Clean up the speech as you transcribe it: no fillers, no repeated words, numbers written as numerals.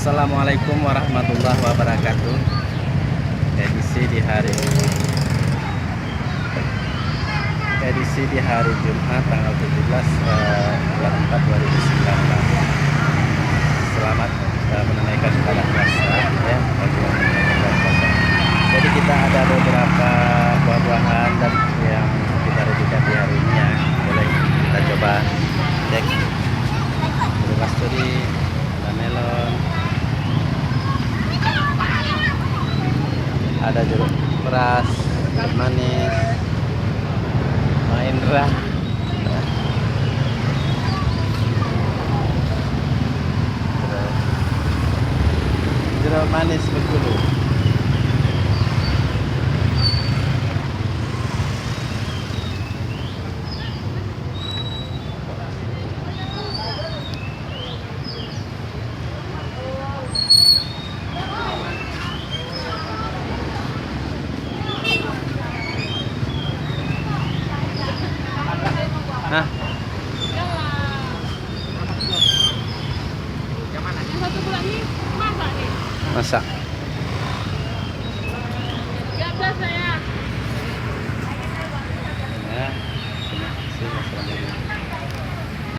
Assalamualaikum warahmatullahi wabarakatuh. Edisi di hari Jumat tanggal 17 bulan 4 2019. Selamat menunaikan ibadah puasa ya bagi yang menunaikan ibadah puasa. Jadi kita ada beberapa buah-buahan dan yang kita rejikan di hari ini ya. Boleh kita coba cek. Ada kasturi, ada melon, ada jeruk peras, jeruk manis, Mahendra, jeruk manis Bengkulu. Nah, yang mana? Yang 1 bulan ini masak nih. masak.